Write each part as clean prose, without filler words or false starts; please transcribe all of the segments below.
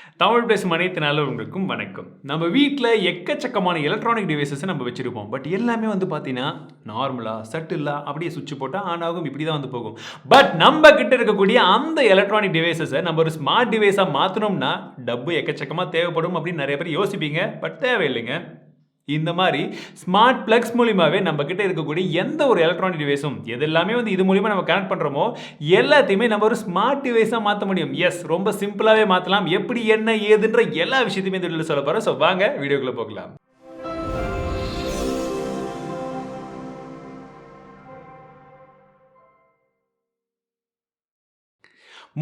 தமிழ் பேசும் அனைத்து நல்லவங்களுக்கும் வணக்கம். நம்ம வீட்ல எக்கச்சக்கமான எலக்ட்ரானிக் டிவைசஸ நம்ம வச்சிருப்போம். பட் எல்லாமே வந்து பார்த்தீங்கன்னா, நார்மலா, சட்டிலா அப்படியே சுவிட்ச் போட்டா ஆன் ஆகும். இப்படி தான் வந்து போகும். பட் நம்ம கிட்ட இருக்கக்கூடிய அந்த எலக்ட்ரானிக் டிவைசஸ நம்ம ஒரு ஸ்மார்ட் டிவைஸா மாத்தணும்னா, டப்பு எக்கச்சக்கமா தேவைப்படும் அப்படின்னு நெறைய பேர் யோசிப்பீங்க. பட் தேவையில்லைங்க. இந்த மாரி ஸ்மார்ட் பிளக்ஸ் மூலியமாவே நம்ம கிட்ட இருக்கக்கூடிய எந்த ஒரு எலக்ட்ரானிக் டிவைஸும் எதெல்லாமே வந்து இது மூலியமா நம்ம கனெக்ட் பண்றோமோ, எல்லாத்தையுமே நம்ம ஒரு ஸ்மார்ட் டிவைஸா மாத்த முடியும். எஸ், ரொம்ப சிம்பிளாவே மாத்தலாம். எப்படி, என்ன, ஏதுன்ற எல்லா விஷயத்தையுமே இந்த வீடியோல சொல்லப் போறேன். வாங்க வீடியோக்குள்ள போகலாம்.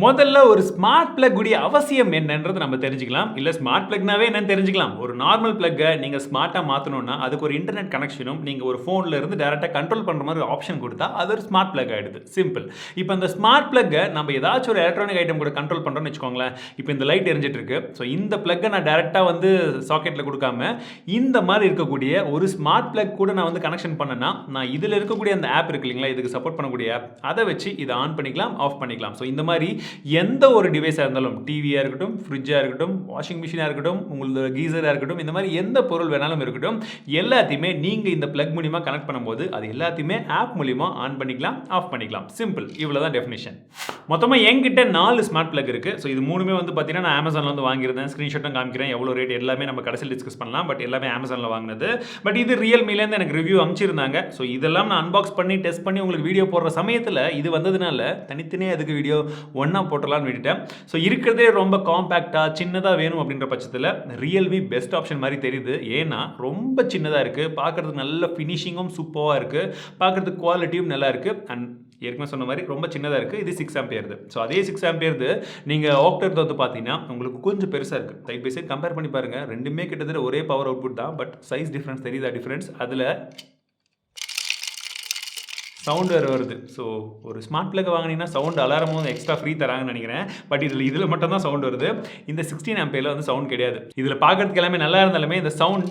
முதல்ல ஒரு ஸ்மார்ட் பிளக் உடைய அவசியம் என்னன்றத நம்ம தெரிஞ்சுக்கலாம். இல்ல ஸ்மார்ட் பிளக்னாவே என்னன்னு தெரிஞ்சுக்கலாம். ஒரு நார்மல் பிளக்க நீங்க ஸ்மார்ட்டா மாத்தணும்னா, அதுக்கு ஒரு இன்டர்நெட் கனெக்ஷனும், நீங்க ஒரு ஃபோன்ல இருந்து டைரக்ட்டா கண்ட்ரோல் பண்ற மாரி ஒரு ஆப்ஷன் குடுத்தா, அது ஒரு ஸ்மார்ட் பிளக் ஆயிடுது. சிம்பிள். இப்ப அந்த ஸ்மார்ட் பிளக்க நம்ம ஏதாச்சும் ஒரு எலக்ட்ரானிக் ஐட்டம் கூட கண்ட்ரோல் பண்றோம்னு வச்சுக்கோங்களேன். இப்ப இந்த லைட் எரிஞ்சிட்டு இருக்கு. ஸோ இந்த பிளக்க நான் டைரக்ட்டா வந்து சாக்கெட்ல குடுக்காம, இந்த மாரி இருக்கக்கூடிய ஒரு ஸ்மார்ட் பிளக் கூட நான் வந்து கனெக்ஷன் பண்ணேன்னா, நான் இதுல இருக்கக்கூடிய அந்த ஆப் இருக்கு இல்லீங்களா? இதுக்கு சப்போர்ட் பண்ணக்கூடிய ஆப். அத வச்சு இத ஆன் பண்ணிக்கலாம், ஆஃப் பண்ணிக்கலாம். ஸோ இந்த மாரி எந்த ஒரு டிவைஸா இருந்தாலும், டிவியா இருக்கட்டும், ஃப்ரிட்ஜா இருக்கட்டும், வாஷிங் மிஷினா இருக்கட்டும், உங்களது கீசரா இருக்கட்டும், இந்த மாரி எந்த பொருள் வேணாலும் இருக்கட்டும், எல்லாத்தையுமே நீங்க இந்த பிளக் மூலியமா கனெக்ட் பண்ணும்போது, அது எல்லாத்தையுமே ஆப் மூலியமா ஆன் பண்ணிக்கலாம், ஆஃப் பண்ணிக்கலாம். சிம்பிள். இவ்வளவுதான் டெஃபினிஷன். மொத்தமா என்கிட்ட 4 ஸ்மார்ட் பிளக் இருக்கு. ஸோ இது 3மே வந்து பார்த்தீங்கன்னா, நான் Amazonல வந்து வாங்கியிருந்தேன். ஸ்கிரீன்ஷாட்டும் காமிக்கிறேன். எவ்வளோ ரேட் எல்லாமே நம்ம கடைசில டிஸ்கஸ் பண்ணலாம். பட் எல்லாமே Amazonல வாங்குனது. பட் இது Realmeலேருந்து எனக்கு ரிவ்யூ அனுப்பிச்சிருந்தாங்க. ஸோ இதெல்லாம் நான் அன்பாக்ஸ் பண்ணி, டெஸ்ட் பண்ணி உங்களுக்கு வீடியோ போடுற சமயத்துல இது வந்ததுனால, தனித்தனியா எதுக்கு வீடியோ ஒண்ணா போட்டுறலாம்னு விட்டுட்டேன். ஸோ இருக்கிறதே ரொம்ப காம்பேக்ட்டா, சின்னதா வேணும் அப்படின்ற பட்சத்துல Realme பெஸ்ட் ஆப்ஷன் மாரி தெரியுது. ஏன்னா, ரொம்ப சின்னதா இருக்கு. பார்க்கறதுக்கு நல்ல ஃபினிஷிங்கும் சூப்பர்வா இருக்கு. பார்க்கறதுக்கு குவாலிட்டியும் நல்லா இருக்கு. அண்ட் ஏற்கனவே சொன்ன மாரி ரொம்ப சின்னதா இருக்கு. இது 6 ஆம்பியர்து. ஸோ அதே 6 ஆம்பியர்து நீங்க ஆக்டேவ்ல வந்து பார்த்தீங்கன்னா, உங்களுக்கு கொஞ்சம் பெருசா இருக்கு. சைட் பை சைட் கம்பேர் பண்ணி பாருங்க. 2மே கிட்டத்தட்ட ஒரே பவர் அவுட்புட் தான். பட் சைஸ் டிஃபரன்ஸ் தெரியுதா டிஃபரன்ஸ்? அதுல சவுண்ட் வேறு வருது. ஸோ ஒரு ஸ்மார்ட் பிளக் வாங்கினீங்கன்னா சவுண்ட் அலாரமும் எக்ஸ்ட்ரா ஃப்ரீ தராங்கன்னு நினைக்கிறேன். பட் இதில் மட்டும் தான் சவுண்ட் வருது. இந்த 16 ஆம்பியரில் வந்து சவுண்ட் கிடையாது. இதில் பார்க்கறதுக்கு எல்லாமே நல்லா இருந்தாலுமே இந்த சவுண்ட்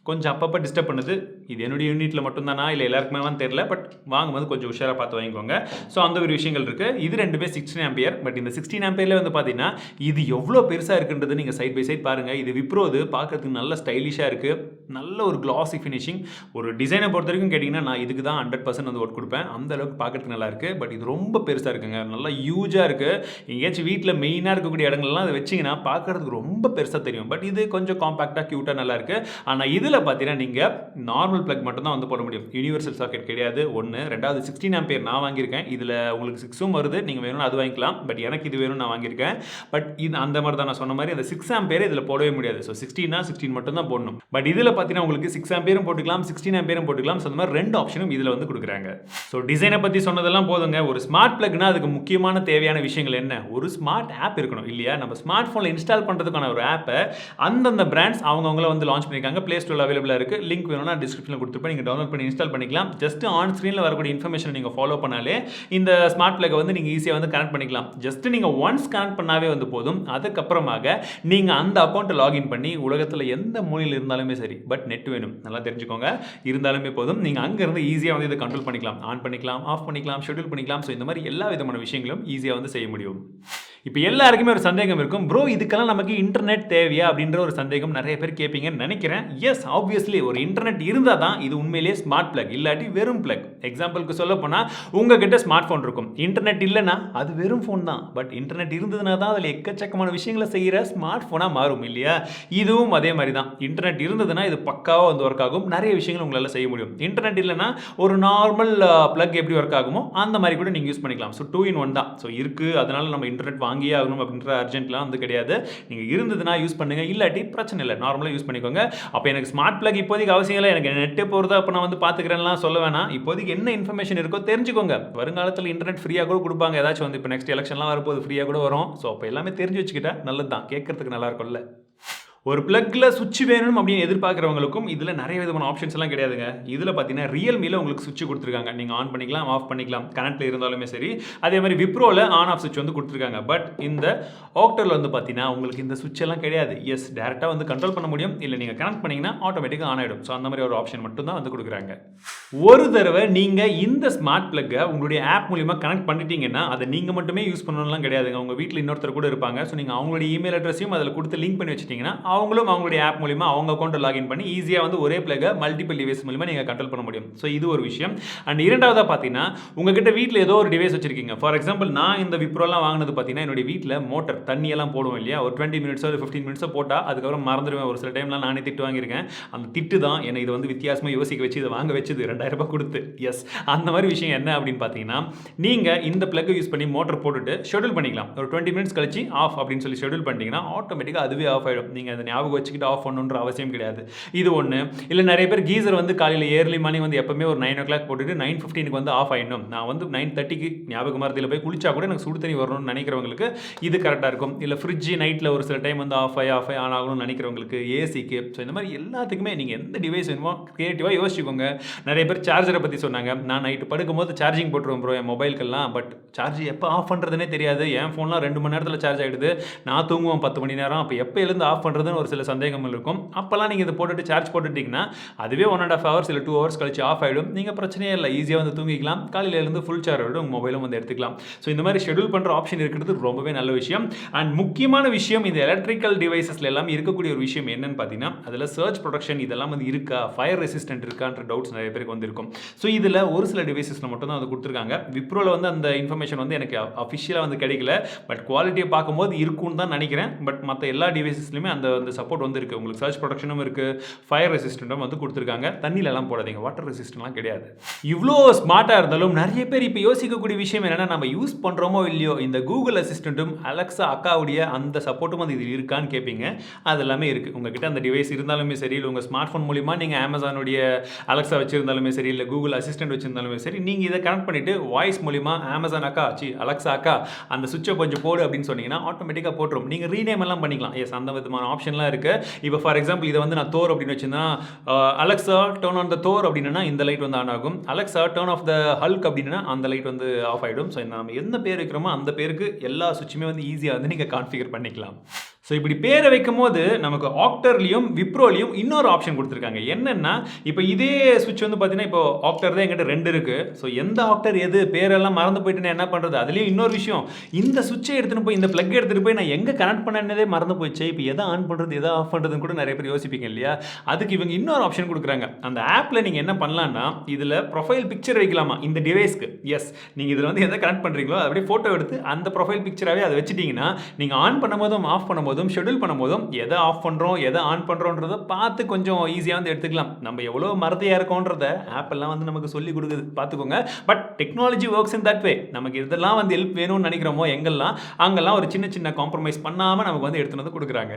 கொஞ்சம் அப்பப்போ டிஸ்டர்ப் பண்ணுது. இது என்னுடைய யூனிட்டில் மட்டும்தானா இல்லை எல்லாருக்குமேவான்னு தெரியல. பட் வாங்கும்போது கொஞ்சம் உஷாராக பார்த்து வாங்கிக்கோங்க. ஸோ அந்த ஒரு விஷயங்கள் இருக்குது. இது 2மே 16 ஆம்பியர். பட் இந்த 16 ஆம்பியரில் வந்து பார்த்தீங்கன்னா இது எவ்வளோ பெருசாக இருக்குன்றது நீங்கள் சைட் பை சைட் பாருங்கள். இது விப்ரோது பார்க்கறதுக்கு நல்ல ஸ்டைலிஷாக இருக்குது. நல்ல ஒரு கிளாசி ஃபினிஷிங். ஒரு டிசைனை பொறுத்த வரைக்கும் கேட்டிங்கன்னா நான் இதுக்கு தான் 100% வந்து ஒர்க் கொடுப்பேன். அந்த அளவுக்கு பார்க்கறதுக்கு நல்லா இருக்குது. பட் இது ரொம்ப பெருசாக இருக்குங்க. நல்லா ஹியூஜாக இருக்குது. எங்கேயாச்சும் வீட்டில் மெயினாக இருக்கக்கூடிய இடங்கள்லாம் அதை வச்சிங்கன்னா பார்க்கறதுக்கு ரொம்ப பெருசாக தெரியும். பட் இது கொஞ்சம் காம்பேக்டாக க்யூட்டாக நல்லா இருக்குது. ஆனால் இதில் பார்த்தீங்கன்னா நீங்கள் நார்மல் பிளக் மட்டும் தான் வந்து போட முடியும். யூனிவர்சல் சாக்கெட் கிடையாது. ஒன்று. ரெண்டாவது 16 ஆம்பியர் நான் வாங்கியிருக்கேன். இதில் உங்களுக்கு 6ம் வருது. நீங்கள் வேணும்னா அது வாங்கிக்கலாம். பட் எனக்கு இது வேணும் நான் வாங்கியிருக்கேன். பட் இது அந்த மாதிரி தான் நான் சொன்ன மாதிரி அந்த 6 ஆம்பியர் இதில் போடவே முடியாது. ஸோ 16னா 16 மட்டும் தான் போடணும். பட் இதில் பார்த்தீங்கன்னா உங்களுக்கு 6 ஆம்பியரும் போட்டுக்கலாம், 16 ஆம்பியரும் போட்டுக்கலாம். ஸோ அந்த மாதிரி 2 ஆப்ஷனும் இதில் வந்து கொடுக்குறாங்க. ஸோ டிசைனை பற்றி சொன்னதெல்லாம் போதுங்க. ஒரு ஸ்மார்ட் பிளக்னா அதுக்கு முக்கியமான தேவையான விஷயங்கள் என்ன? ஒரு ஸ்மார்ட் ஆப் இருக்கணும் இல்லையா? நம்ம ஸ்மார்ட் ஃபோனில் இன்ஸ்டால் பண்ணுறதுக்கான ஒரு ஆப்பை அந்தந்த பிராண்ட்ஸ் அவங்கவுங்கள வந்து லான்ச் பண்ணியிருக்காங்க. ப்ளே ஸ்டோரில் அவைலபிளாக இருக்குது. லிங்க் வேணும்னா டிஸ்கிரிப்ஷனில் கொடுத்துருப்பேன். நீங்கள் டவுன்லோட் பண்ணி இன்ஸ்டால் பண்ணிக்கலாம். ஜஸ்ட் ஆன் ஸ்க்ரீனில் வரக்கூடிய இன்ஃபர்மேஷன் நீங்கள் ஃபாலோ பண்ணாலே இந்த ஸ்மார்ட் பிளக்கை வந்து நீங்கள் ஈஸியாக வந்து கனெக்ட் பண்ணிக்கலாம். ஜஸ்ட் நீங்கள் ஒன்ஸ் கனெக்ட் பண்ணாவே வந்து போதும். அதுக்கப்புறமாக நீங்கள் அந்த அக்கௌண்ட்டை லாகின் பண்ணி உலகத்தில் எந்த மூலையில் இருந்தாலுமே சரி, பட் நெட் வேணும் நல்லா தெரிஞ்சுக்கோங்க, இருந்தாலுமே போதும். நீங்கள் அங்கேருந்து ஈஸியாக வந்து இதை கண்ட்ரோல் பண்ணிக்கலாம். ஆன் பண்ணிக்கலாம், ஆஃப் பண்ணிக்கலாம், ஷெட்யூல் பண்ணிக்கலாம். ஸோ இந்த மாதிரி எல்லா விதமான விஷயங்களும் ஈஸியாக வந்து செய்ய முடியும். இப்போ எல்லாருக்குமே ஒரு சந்தேகம் இருக்கும், ப்ரோ இதுக்கெல்லாம் நமக்கு இன்டர்நெட் தேவையா அப்படின்ற ஒரு சந்தேகம் நிறைய பேர் கேட்பீங்கன்னு நினைக்கிறேன். எஸ், ஆப்வியஸ்லி ஒரு இன்டர்நெட் இருந்தால் தான் இது உண்மையிலேயே ஸ்மார்ட் பிளக், இல்லாட்டி வெறும் பிளக். எக்ஸாம்பிளுக்கு சொல்ல போனால் உங்ககிட்ட ஸ்மார்ட் ஃபோன் இருக்கும், இன்டர்நெட் இல்லைன்னா அது வெறும் ஃபோன் தான். பட் இன்டர்நெட் இருந்ததுனா தான் அதில் எக்கச்சக்கமான விஷயங்களை செய்கிற ஸ்மார்ட் ஃபோனாக மாறும் இல்லையா? இதுவும் அதே மாதிரி தான். இன்டர்நெட் இருந்ததுன்னா இது பக்காவாக வந்து ஒர்க் ஆகும். நிறைய விஷயங்கள் உங்களால் செய்ய முடியும். இன்டர்நெட் இல்லைன்னா ஒரு நார்மல் பிளக் எப்படி ஒர்க் ஆகுமோ அந்த மாதிரி கூட நீங்கள் யூஸ் பண்ணிக்கலாம். ஸோ 2 in 1 தான். ஸோ இருக்குது, அதனால நம்ம இன்டர்நெட் வாங்கியே ஆகணும் அப்படின்ற அர்ஜென்ட்லாம் வந்து கிடையாது. நீங்கள் இருந்ததுன்னா யூஸ் பண்ணுங்க, இல்லாட்டி பிரச்சனை இல்லை, நார்மலாக யூஸ் பண்ணிக்கோங்க. அப்போ எனக்கு ஸ்மார்ட் பிளக் இப்போதைக்கு அவசியம் இல்லை, எனக்கு நெட்டே போகிறதா அப்போ நான் வந்து பார்த்துக்கிறேன்லாம் சொல்ல வேணாம். இப்போதைக்கு என்ன இன்ஃபர்மேஷன் இருக்கோ தெரிஞ்சுக்கோங்க. வருங்காலத்தில் இன்டர்நெட் ஃப்ரீயாக கூட கொடுப்பாங்க. ஏதாச்சும் வந்து இப்போ நெக்ஸ்ட் எலெக்ஷன்லாம் வரப்போது ஃப்ரீயாக கூட வரும். ஸோ அப்போ எல்லாமே தெரிஞ்சு வச்சுக்கிட்டா நல்லது தான், கேட்கறதுக்கு நல்லா இருக்கும்ல. ஒரு பிளக்ல சுவிட்ச் வேணும் அப்படின்னு எதிர்பார்க்குறவங்களுக்கும் இதில் நிறைய விதமான ஆப்ஷன்ஸ் எல்லாம் கிடையாதுங்க. இதில் பார்த்தீங்கன்னா ரியல்மியில் உங்களுக்கு சுவிட்ச் கொடுத்துருக்காங்க. நீங்கள் ஆன் பண்ணிக்கலாம், ஆஃப் பண்ணிக்கலாம், கரண்ட்டில் இருந்தாலுமே சரி. அதே மாதிரி விப்ரோவில் ஆன் ஆஃப் சுவிட்ச் வந்து கொடுத்துருக்காங்க. பட் இந்த ஆக்டரில் வந்து பார்த்தீங்கன்னா உங்களுக்கு இந்த சுவிட்ச் எல்லாம் கிடையாது. எஸ், டேரெக்டாக வந்து கண்ட்ரோல் பண்ண முடியும், இல்லை நீங்கள் கனெக்ட் பண்ணிங்கன்னா ஆட்டோமேட்டிக்காக ஆன் ஆகிடும். ஸோ அந்த மாதிரி ஒரு ஆப்ஷன் மட்டும் தான் வந்து கொடுக்குறாங்க. ஒரு தடவை நீங்கள் இந்த ஸ்மார்ட் பிளக்கை உங்களுடைய ஆப் மூலிமா கனெக்ட் பண்ணிட்டீங்கன்னா அதை நீங்கள் மட்டுமே யூஸ் பண்ணணும்லாம் கிடையாதுங்க. உங்கள் வீட்டில் இன்னொருத்தர் கூட இருப்பாங்க. ஸோ நீங்கள் அவங்களுடைய இமெயில் அட்ரஸையும் அதில் கொடுத்து லிங்க் பண்ணி வச்சிட்டிங்கன்னா அவங்களும் அவங்களுடைய ஆப் மூலிமா அவங்க அக்கௌண்ட்டை லாகின் பண்ணி ஈஸியாக வந்து ஒரே பிளக்கை மல்டிபிள் டிவைஸ் மூலிமா நீங்கள் கண்ட்ரோல் பண்ண முடியும். ஸோ இது ஒரு விஷயம். அண்ட் இரண்டாவதாக பார்த்தீங்கன்னா உங்ககிட்ட வீட்டில் ஏதோ ஒரு டிவைஸ் வச்சிருக்கீங்க. ஃபார் எக்ஸாம்பிள் நான் இந்த விப்ரோலாம் வாங்கினது பார்த்தீங்கன்னா என்னுடைய வீட்டில் மோட்டர் தண்ணியெல்லாம் போடுவோம் இல்லையா, ஒரு 20 மினிட்ஸோ ஒரு 15 மினிட்ஸோ போட்டால் அதுக்கப்புறம் மறந்துடுவேன். ஒரு சில டைம்லாம் நானே திட்டு வாங்கியிருக்கேன். அந்த திட்டு தான் என்னை இது வந்து வித்தியாசமாக யோசிக்க வச்சு இதை வாங்க வச்சுது 2000 ரூபாய் கொடுத்து. எஸ், அந்த மாதிரி விஷயம் என்ன அப்படின்னு பார்த்தீங்கன்னா நீங்கள் இந்த பிளக்கை யூஸ் பண்ணி மோட்டர் போட்டுட்டு ஷெட்யூல் பண்ணிக்கலாம். ஒரு 20 மினிட்ஸ் கழிச்சு ஆஃப் அப்படின்னு சொல்லி ஷெட்யூல் பண்ணிட்டீங்கன்னா ஆட்டோமேட்டிக்காக அதுவே ஆஃப் ஆகிடும். நீங்கள் அதை ஞாபகம் வச்சுக்கிட்டு ஆஃப் பண்ணணுன்ற அவசியம் கிடையாது. இது ஒன்று. இல்லை நிறைய பேர் கீசர் வந்து காலையில் ஏர்லி மார்னிங் வந்து எப்பவுமே ஒரு 9 o'clock போட்டுட்டு 9:15 வந்து ஆஃப் ஆகிடணும். நான் வந்து 9:30 ஞாபகம் மரத்தில் போய் குளிச்சா கூட எனக்கு சுடு தண்ணி வரணும்னு நினைக்கிறவங்களுக்கு இது கரெக்டாக இருக்கும். இல்லை ஃப்ரிட்ஜ் நைட்டில் ஒரு சில டைம் வந்து ஆஃப் ஆகி ஆன் ஆகணும்னு நினைக்கிறவங்களுக்கு, ஏசிக்கு, ஸோ இந்த மாதிரி எல்லாத்துக்குமே நீங்கள் எந்த டிவைஸ் வேணுமோ கிரியேட்டிவாக யோசிச்சுக்கோங்க. நிறைய பேர் சார்ஜரை பற்றி சொன்னாங்க. நான் நைட்டு படுக்கும்போது சார்ஜிங் போட்டுருவோம் ப்ரோ என் மொபைலுக்கெல்லாம். பட் சார்ஜ் எப்போ ஆஃப் பண்ணுறதுனே தெரியாது. என் ஃபோன்லாம் 2 மணி நேரத்தில் சார்ஜ் ஆகிடுது. நான் தூங்குவேன் 10 மணி நேரம். அப்போ எப்போ எழுந்து ஆஃப் பண்ணுறதுன்னு ஒரு சில சந்தேகங்கள் இருக்கும். அப்போல்லாம் நீங்கள் இதை போட்டுட்டு சார்ஜ் போட்டுட்டிங்கன்னா அதுவே 1.5 hours இல்லை 2 hours கழிச்சு ஆஃப் ஆகிடும். நீங்கள் பிரச்சனையே இல்லை, ஈஸியாக வந்து தூங்கிக்கலாம். காலையில் எழுந்து ஃபுல் சார்ஜோட உங்கள் மொபைலும் வந்து எடுத்துக்கலாம். ஸோ இந்த மாதிரி ஷெட்யூல் பண்ணுற ஆப்ஷன் இருக்கிறது ரொம்பவே நல்ல விஷயம். அண்ட் முக்கியமான விஷயம், இந்த எலக்ட்ரிக்கல் டிவைசஸ்ல எல்லாம் இருக்கக்கூடிய ஒரு விஷயம் என்னன்னு பார்த்தீங்கன்னா அதில் சர்ச் ப்ரொடெக்ஷன் இதெல்லாம் வந்து இருக்கா, ஃபயர் ரெசிஸ்டன்ட் இருக்கான்ற டவுட்ஸ் நிறைய பேருக்கு வந்து இருக்கும். ஸோ இதில் ஒரு சில டிவைசஸில் மட்டும் தான் வந்து கொடுத்துருக்காங்க. விப்ரோவில் வந்து அந்த இன்ஃபர்மேஷன் வந்து எனக்கு அஃபிஷியலாக வந்து கிடைக்கல. பட் குவாலிட்டியை பார்க்கும்போது இருக்குன்னு தான் நினைக்கிறேன். பட் மற்ற எல்லா டிவைசஸ்லையுமே அந்த சப்போர்ட் வந்து இருக்குது. உங்களுக்கு சர்ச் ப்ரொடெக்ஷனும் இருக்குது, ஃபயர் ரெசிஸ்டன்ட்டும் வந்து கொடுத்துருக்காங்க. தண்ணியிலலாம் போடாதீங்க, வாட்டர் ரெசிஸ்டன்ட்லாம் கிடையாது. இவ்வளோ ஸ்மார்ட்டாக இருந்தாலும் நிறைய பேர் இப்போ யோசிக்கக்கூடிய விஷயம் என்னென்னா, நம்ம யூஸ் பண்ணுறோமோ இல்லையோ இந்த கூகுள் அசிஸ்டண்ட்டும் அலெக்ஸா அக்காவுடைய அந்த சப்போர்ட்டும் வந்து இது இருக்கான்னு கேட்பீங்க. அது எல்லாமே இருக்குது. உங்ககிட்ட அந்த டிவைஸ் இருந்தாலுமே சரி, இல்லை உங்கள் ஸ்மார்ட் ஃபோன் மூலிமா நீங்கள் அமேசானுடைய அலெக்ஸா வச்சிருந்தாலுமே சரி, இல்லை கூகுள் அசிஸ்டன்ட் வச்சிருந்தாலுமே சரி, நீங்கள் இதை கனெக்ட் பண்ணிவிட்டு வாய்ஸ் மூலிமா அமேசான் அக்கா அலெக்ஸா அக்கா அந்த சுவிட்சை கொஞ்சம் போடு அப்படின்னு சொன்னீங்கன்னா ஆட்டோமேட்டிக்காக போட்டுரும். நீங்கள் ரீநேம் எல்லாம் பண்ணிக்கலாம். எஸ், அந்த விதமான ஆப்ஷன்லாம் இருக்குது. இப்போ ஃபார் எக்ஸாம்பிள் இதை வந்து நான் தோர் அப்படின்னு வச்சிருந்தா Alexa turn on the Thor அப்படின்னா இந்த லைட் வந்து ஆன் ஆகும். Alexa turn off the Hulk அப்படின்னா அந்த லைட் வந்து ஆஃப் ஆகிடும். ஸோ நம்ம எந்த பேர் வைக்கிறோமோ அந்த பேருக்கு எல்லா சுவிட்சுமே வந்து ஈஸியாக வந்து நீங்கள் கான்ஃபிகர் பண்ணிக்கலாம். ஸோ இப்படி பேரை வைக்கும் போது நமக்கு ஆக்டர்லையும் விப்ரோலையும் இன்னொரு ஆப்ஷன் கொடுத்துருக்காங்க. என்னென்னா இப்போ இதே சுவிட்ச் வந்து பார்த்தீங்கன்னா இப்போ ஆக்டர் தான் எங்கிட்ட 2 இருக்குது. ஸோ எந்த ஆக்டர் எது பேரெல்லாம் மறந்து போயிட்டு நான் என்ன பண்ணுறது. அதுலேயும் இன்னொரு விஷயம், இந்த சுவிட்சை எடுத்துகிட்டு போய் இந்த பிளக் எடுத்துகிட்டு போய் நான் எங்கே கனெக்ட் பண்ணனதே மறந்து போயிடுச்சு. இப்போ எதை ஆன் பண்ணுறது எதை ஆஃப் பண்ணுறதுன்னு கூட நிறைய பேர் யோசிப்பீங்க இல்லையா. அதுக்கு இவங்க இன்னொரு ஆப்ஷன் கொடுக்குறாங்க. அந்த ஆப்பில் நீங்கள் என்ன பண்ணலான்னா இதில் ப்ரொஃபைல் பிக்சர் வைக்கலாமா இந்த டிவைஸ்க்கு. எஸ், நீங்கள் இதில் வந்து எதை கனெக்ட் பண்ணுறீங்களோ அப்படியே ஃபோட்டோ எடுத்து அந்த ப்ரொஃபைல் பிக்சராகவே அதை வச்சுட்டிங்கன்னா நீங்கள் ஆன் பண்ணும்போதும் ஆஃப் பண்ணும்போதும் ஷெட்யூல் பண்ணும்போதும் எதை ஆஃப் பண்ணுறோம் எதை ஆன் பண்ணுறோன்றதை பார்த்து கொஞ்சம் ஈஸியாக வந்து எடுத்துக்கலாம். நம்ம எவ்வளோ மறதியாக இருக்கோன்றத ஆப் எல்லாம் வந்து நமக்கு சொல்லி கொடுக்குது, பார்த்துக்கோங்க. But technology works in that way. நமக்கு இதெல்லாம் வந்து ஹெல்ப் வேணும்னு நினைக்கிறோமோ அங்கெல்லாம் ஒரு சின்ன சின்ன காம்ப்ரமைஸ் பண்ணாமல் நமக்கு வந்து எடுத்துகிட்டு வந்து கொடுக்குறாங்க.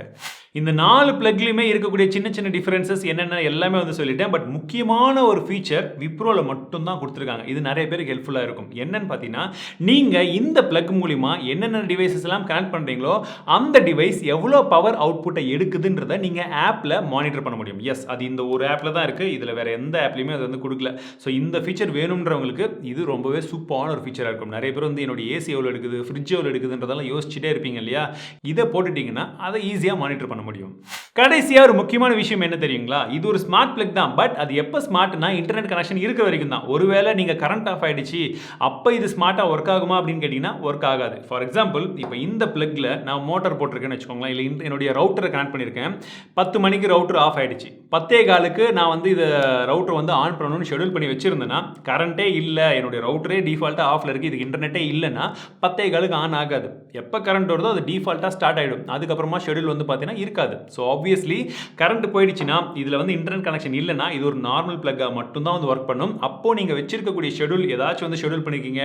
இந்த 4 பிளக்லையுமே இருக்கக்கூடிய சின்ன சின்ன டிஃபரன்சஸ் என்னென்ன எல்லாமே வந்து சொல்லிட்டேன். பட் முக்கியமான ஒரு ஃபீச்சர் விப்ரோவில் மட்டும் தான் கொடுத்துருக்காங்க. இது நிறைய பேருக்கு ஹெல்ப்ஃபுல்லாக இருக்கும். என்னன்னு பார்த்தீங்கன்னா நீங்கள் இந்த பிளக் மூலிமா என்னென்ன டிவைசஸ் எல்லாம் கனெக்ட் பண்ணுறீங்களோ அந்த டிவைஸ் எவ்வளோ பவர் அவுட்புட்டை எடுக்குதுன்றதை நீங்கள் ஆப்பில் மானிட்டர் பண்ண முடியும். எஸ், அது இந்த ஒரு ஆப்பில் தான் இருக்குது. இதில் வேறு எந்த ஆப்லையுமே அது வந்து கொடுக்கல. ஸோ இந்த ஃபீச்சர் வேணுன்றவங்களுக்கு இது ரொம்பவே சூப்பரான ஒரு ஃபீச்சராக இருக்கும். நிறைய பேர் வந்து என்னுடைய ஏசி எவ்வளோ எடுக்குது, ஃப்ரிட்ஜ் எவ்வளோ எடுக்குதுன்றதெல்லாம் யோசிச்சுட்டே இருப்பீங்க இல்லையா. இதை போட்டுட்டிங்கன்னா அதை ஈஸியாக மானிட்டர் பண்ண முடியும். கடைசியாக ஒரு முக்கியமான விஷயம் என்ன தெரியுங்களா, இது ஒரு ஸ்மார்ட் பிளக் தான். பட் அது எப்போ ஸ்மார்ட்னா இன்டர்நெட் கனெக்ஷன் இருக்கிற வரைக்கும் தான். ஒருவேளை நீங்கள் கரண்ட் ஆஃப் ஆகிடுச்சு அப்போ இது ஸ்மார்ட்டாக ஒர்க் ஆகுமா அப்படின்னு கேட்டிங்கன்னா ஒர்க் ஆகாது. ஃபார் எக்ஸாம்பிள் இப்போ இந்த பிளக்கில் நான் மோட்டர் போட்டிருக்கேன்னு வச்சுக்கோங்களேன், இல்லை என்னுடைய ரவுட்டரை கனெக்ட் பண்ணியிருக்கேன். 10 மணிக்கு ரவுட்டர் ஆஃப் ஆகிடுச்சு. 10:15க்கு நான் வந்து இதை ரவுட்டர் வந்து ஆன் பண்ணணும்னு ஷெட்யூல் பண்ணி வச்சுருந்தேன்னா கரண்ட்டே இல்லை, என்னுடைய ரவுட்டரே டிஃபால்ட்டாக ஆஃபில் இருக்குது, இதுக்கு இன்டர்நெட்டே இல்லைன்னா 10:15க்கு ஆன் ஆகாது. எப்போ கரண்ட் வருதோ அது டிஃபால்ட்டாக ஸ்டார்ட் ஆகிடும். அதுக்கப்புறமா ஷெட்யூல் வந்து பார்த்தீங்கன்னா இருக்காது. ஸோ ஆப்வியஸ்லி கரண்ட் போயிடுச்சுன்னா இதில் வந்து இன்டர்நெட் கனெக்ஷன் இல்லைன்னா இது ஒரு நார்மல் பிளக்காக மட்டும்தான் வந்து ஒர்க் பண்ணும். அப்போது நீங்கள் வச்சிருக்கக்கூடிய ஷெட்யூல் ஏதாச்சும் வந்து ஷெட்யூல் பண்ணியிருக்கீங்க,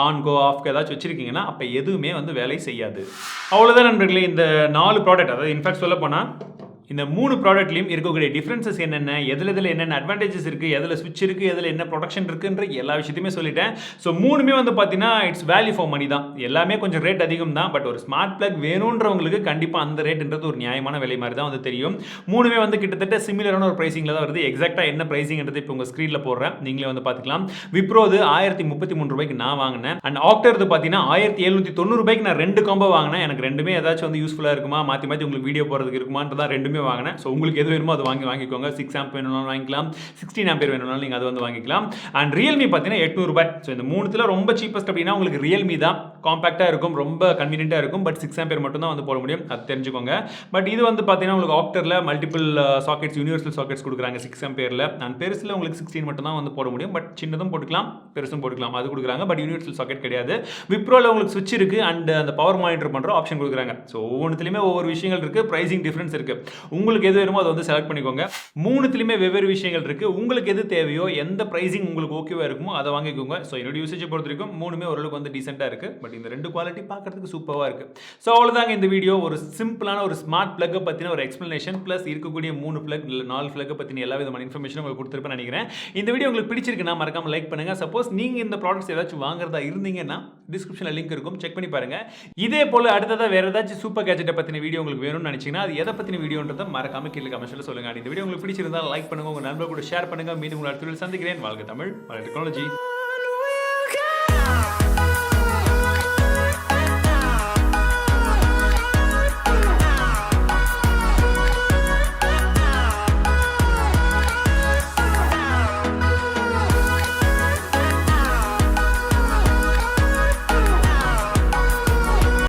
ஆன் கோ ஆஃப்க்கு ஏதாச்சும் வச்சிருக்கீங்கன்னா அப்போ எதுவுமே வந்து வேலை செய்யாது. அவ்வளோதான் நண்பர்களே, இந்த 4 ப்ராடக்ட். அதாவது இன்ஃபேக்ட் சொல்ல போனால் இந்த 3 ப்ராடக்ட்லயும் இருக்கக்கூடிய டிஃபரன்சஸ் என்னென்ன, எதுல என்னென்ன அட்வான்டேஜஸ் இருக்கு, எதுல ஸ்விட்ச் இருக்கு, எதுல என்ன ப்ரொடக்ஷன் இருக்குன்ற எல்லா விஷயத்தையுமே சொல்லிட்டேன். ஸோ 3மே வந்து பார்த்தீங்கன்னா இட்ஸ் வேல்யூ ஃபார் மணி தான். எல்லாமே கொஞ்சம் ரேட் அதிகம் தான். பட் ஒரு ஸ்மார்ட் பிளக் வேணுன்றவங்களுக்கு கண்டிப்பாக அந்த ரேட்ன்றது ஒரு நியாயமான விலை மாதிரி தான் வந்து தெரியும். 3மே வந்து கிட்டத்தட்ட சிமிலரான ஒரு பிரைசிங்கில் தான் வருது. எக்ஸாக்டாக என்ன பிரைசிங்ன்றது இப்போ உங்கள் ஸ்க்ரீனில் போடுறேன், நீங்களே வந்து பார்த்துக்கலாம். விப்ரோது 1033 ரூபாய்க்கு நான் வாங்கினேன். அண்ட் ஆக்டர்து பார்த்தீங்கன்னா 1790 ரூபாய்க்கு நான் 2 காம்போ வாங்கினேன். எனக்கு ரெண்டுமே ஏதாச்சும் வந்து யூஸ்ஃபுல்லாக இருக்குமா, மாற்றி மாற்றி உங்களுக்கு வீடியோ போகிறதுக்கு இருக்குமான்றதான் ரெண்டுமே வாங்கினேன். ஸோ உங்களுக்கு எது வேணுமோ அது வாங்கிக்கோங்க. 6 ஆம்ப் வேணும்னாலும் வாங்கிக்கலாம், 16 ஆம்பியர் வேணும்னாலும் நீங்கள் அது வந்து வாங்கிக்கலாம். அண்ட் ரியல்மி பார்த்தீங்கன்னா 800 ரூபாய். ஸோ இந்த 3த்துல ரொம்ப சீப்பஸ்ட் அப்படின்னா உங்களுக்கு ரியல்மி தான். காம்பாக்டாக இருக்கும், ரொம்ப கன்வீனியன்ட்டாக இருக்கும். பட் 6 ஆம்பியர் மட்டும் தான் வந்து போட முடியும், அது தெரிஞ்சுக்கோங்க. பட் இது வந்து பார்த்தீங்கன்னா உங்களுக்கு ஆக்டரில் மல்டிபிள் சாக்கெட்ஸ், யூனிவர்சல் சாக்கெட்ஸ் கொடுக்குறாங்க 6 ஆம்பியரில். அண்ட் பெருசில் உங்களுக்கு 16 மட்டும் தான் வந்து போட முடியும். பட் சின்னதும் போட்டுக்கலாம், பெருசும் போட்டுக்கலாம், அது கொடுக்குறாங்க. பட் யூனிவர்சல் சாக்கெட் கிடையாது. விப்ரோவில் உங்களுக்கு ஸ்விட்ச் இருக்கு அண்ட் அந்த பவர் மானிட்டர் பண்ணுற ஆப்ஷன் கொடுக்குறாங்க. ஸோ ஒவ்வொன்றுலையுமே ஒவ்வொரு விஷயங்கள் இருக்கு, பிரைசிங் டிஃபரன்ஸ் இருக்கு. உங்களுக்கு எது வேணுமோ அதை வந்து செலக்ட் பண்ணிக்கோங்க. 3த்துலையுமே வெவ்வேறு விஷயங்கள் இருக்கு. உங்களுக்கு எது தேவையோ, எந்த பிரைசிங் உங்களுக்கு ஓகேவா இருக்குமோ அதை வாங்கிக்கோங்க. ஸோ என்னோட யூசேஜை பொறுத்த வரைக்கும் 3மே ஓரளவுக்கு வந்து டீசெண்டாக இருக்கு. பட் இந்த 2 குவாலிட்டி பார்க்கறதுக்கு சூப்பராக இருக்கு. ஸோ அவ்வளோதாங்க இந்த வீடியோ. ஒரு சிம்பிளான ஒரு ஸ்மார்ட் பிளக்கை பற்றின ஒரு எக்ஸ்பிளனேஷன் ப்ளஸ் இருக்கக்கூடிய 3 பிளக் இல்லை 4 பிளக்கை பற்றின எல்லா விதமான இன்ஃபர்மேஷனும் உங்களுக்கு கொடுத்துருப்பேன் நினைக்கிறேன். இந்த வீடியோ உங்களுக்கு பிடிச்சிருக்குன்னா மறக்காம லைக் பண்ணுங்க. சப்போஸ் நீங்க இந்த ப்ராடக்ட்ஸ் ஏதாச்சும் வாங்குறதா இருந்தீங்கன்னா டிஸ்கிரிப்ஷனில் லிங்க் இருக்கும், செக் பண்ணி பாருங்க. இதே போல அடுத்ததா வேற ஏதாச்சும் சூப்பர் கேஜெட்டை பற்றின வீடியோ உங்களுக்கு வேணும்னு நினைச்சீங்கன்னா அது எதை பற்றின வீடியோன்றதை மறக்காம கீழே கமெண்ட்ஸ்ல சொல்லுங்க. இந்த வீடியோ உங்களுக்கு பிடிச்சிருந்தா லைக் பண்ணுங்க, உங்க நண்பர்கள் கூட ஷேர் பண்ணுங்க. மீண்டும் உங்களை அடுத்த வீடியோவில் சந்திக்கிறேன். வாழ்க தமிழ், வளர்க டெக்னாலஜி.